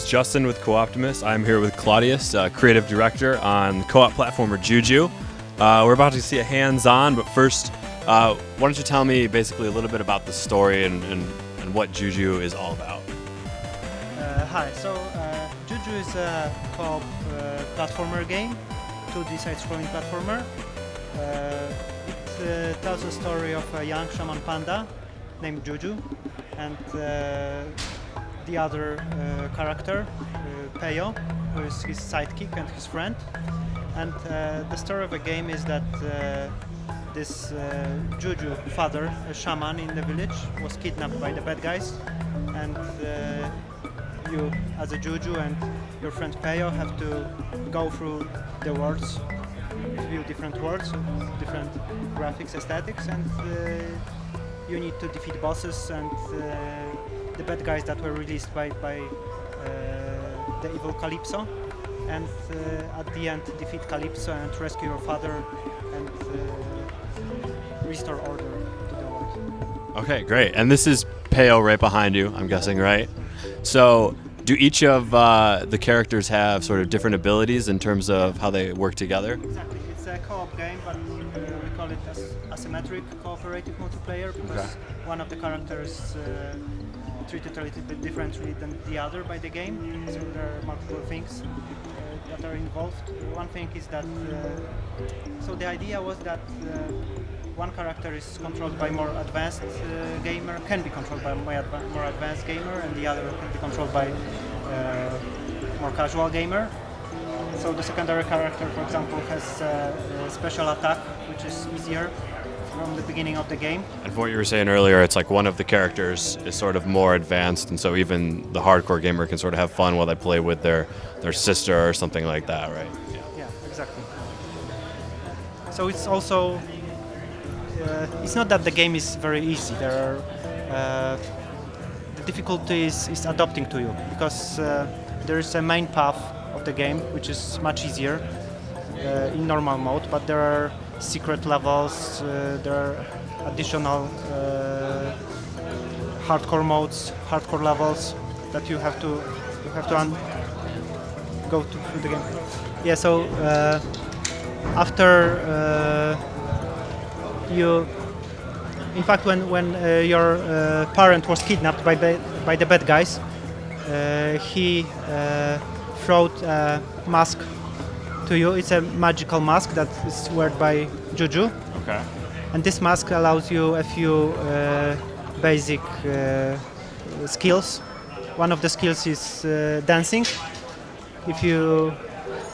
Justin with Co-Optimus. I'm here with Claudius, creative director on co-op platformer JuJu. We're about to see a hands-on, but first, why don't you tell me basically a little bit about the story and what JuJu is all about? Hi, so JuJu is a co-op platformer game, 2D side-scrolling platformer. It tells a story of a young shaman panda named JuJu and the other character, Peyo, who is his sidekick and his friend. And the story of the game is that this JuJu father, a shaman in the village, was kidnapped by the bad guys, and you, as a JuJu and your friend Peyo, have to go through the worlds, view different worlds, different graphics, aesthetics, and you need to defeat bosses and the bad guys that were released by the evil Calypso, and at the end defeat Calypso and rescue your father and restore order to the world. Okay, great. And this is Peyo right behind you, I'm guessing, right? So do each of the characters have sort of different abilities in terms of how they work together? Exactly. It's a co-op game, but we call it asymmetric cooperative multiplayer because one of the characters treated a little bit differently than the other by the game. So there are multiple things that are involved. One thing is that so the idea was that one character is controlled by more advanced gamer, can be controlled by more advanced gamer, and the other can be controlled by more casual gamer. So the secondary character, for example, has a special attack, which is easier from the beginning of the game. And from what you were saying earlier, it's like one of the characters is sort of more advanced, and so even the hardcore gamer can sort of have fun while they play with their sister or something like that, right? Yeah, exactly. So it's also it's not that the game is very easy. There are the difficulty is adapting to you because there is a main path of the game which is much easier in normal mode, but there are secret levels, there are additional hardcore modes, hardcore levels that you have to go through the game. Yeah, so after you, in fact, when your parent was kidnapped by the bad guys, he brought a mask to you. It's a magical mask that is worn by JuJu. Okay. And this mask allows you a few basic skills. One of the skills is dancing. If you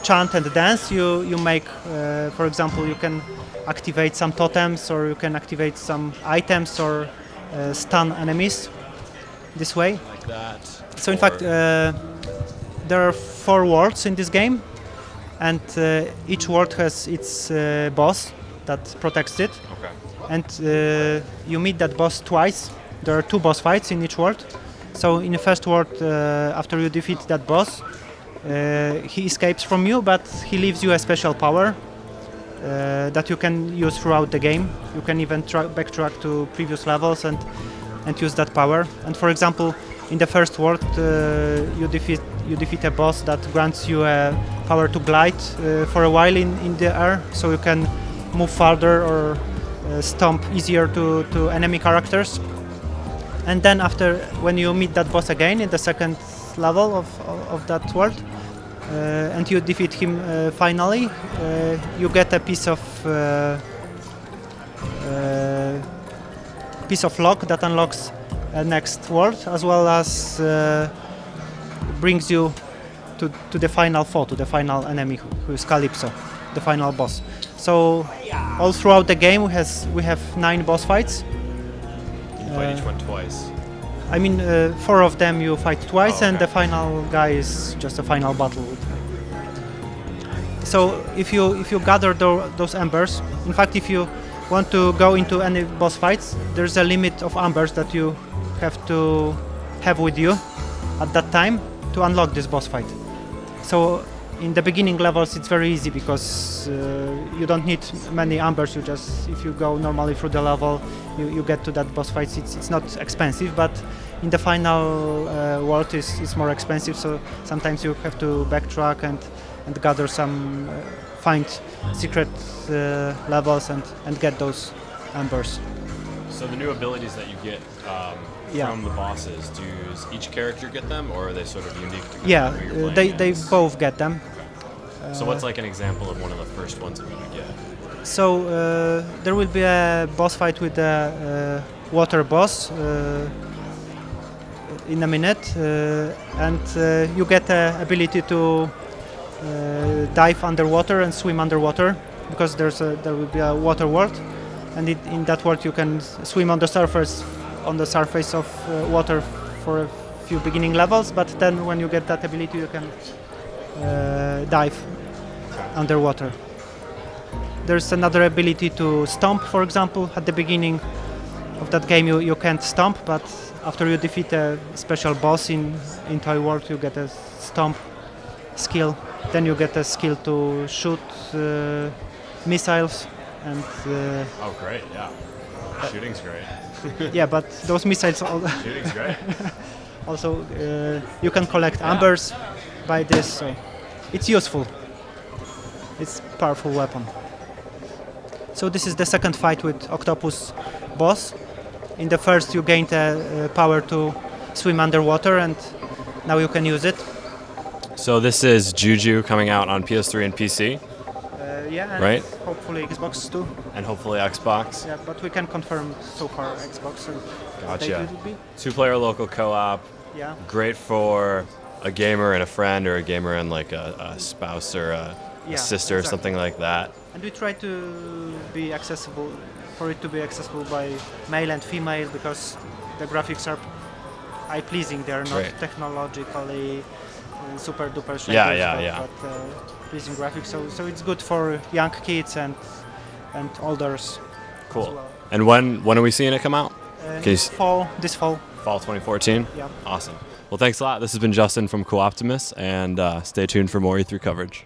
chant and dance, you make, for example, you can activate some totems, or you can activate some items, or stun enemies this way. Like that. So in fact, there are 4 worlds in this game, and each world has its boss that protects it. Okay. And you meet that boss twice. There are 2 boss fights in each world. So in the first world, after you defeat that boss, he escapes from you, but he leaves you a special power that you can use throughout the game. You can even backtrack to previous levels and use that power. And for example, in the first world, you defeat a boss that grants you a power to glide for a while in the air, so you can move farther or stomp easier to enemy characters. And then when you meet that boss again in the second level of that world, and you defeat him finally, you get a piece of lock that unlocks a next world, as well as brings you to the final foe, to the final enemy, who is Calypso, the final boss. So all throughout the game we have 9 boss fights. You fight each one twice. I mean, 4 of them you fight twice, okay. And the final guy is just a final battle. So if you gather those embers, in fact, if you want to go into any boss fights, there's a limit of embers that you have to have with you at that time to unlock this boss fight. So in the beginning levels it's very easy because you don't need many embers. If you go normally through the level, you get to that boss fight. It's not expensive, but in the final world is more expensive, so sometimes you have to backtrack and gather some, find secret levels and get those ambers. So the new abilities that you get Yeah. from the bosses, does each character get them, or are they sort of unique to Yeah, who you're they playing as? both get them. So what's like an example of one of the first ones that you would get? So there will be a boss fight with the water boss in a minute, and you get the ability to dive underwater and swim underwater, because there will be a water world, and in that world you can swim on the surface of water for a few beginning levels, but then when you get that ability you can dive underwater. There's another ability to stomp, for example. At the beginning of that game you can't stomp, but after you defeat a special boss in Toy World you get a stomp skill. Then you get a skill to shoot missiles and Oh, great! Yeah, shooting's great. yeah, but those missiles Shooting's great. also you can collect ambers by this, so it's useful. It's a powerful weapon. So this is the second fight with Octopus boss. In the first you gained power to swim underwater, and now you can use it. So this is JuJu coming out on PS3 and PC, Yeah, and Right. hopefully Xbox too. and hopefully Xbox. Yeah, but we can confirm so far Xbox. So Gotcha. state it would be. Two-player local co-op, Yeah. great for a gamer and a friend, or a gamer and like a spouse or a Yeah, sister or exactly. something like that. And we try to be accessible, for it to be accessible by male and female, because the graphics are eye-pleasing. They are not Right. technologically super duper shakers, Yeah. but pleasing graphics. So it's good for young kids and olders. Cool. as well. And when are we seeing it come out? Can you s- This fall. Fall 2014? Yeah. Awesome. Well, thanks a lot. This has been Justin from Co-Optimus, and stay tuned for more E3 coverage.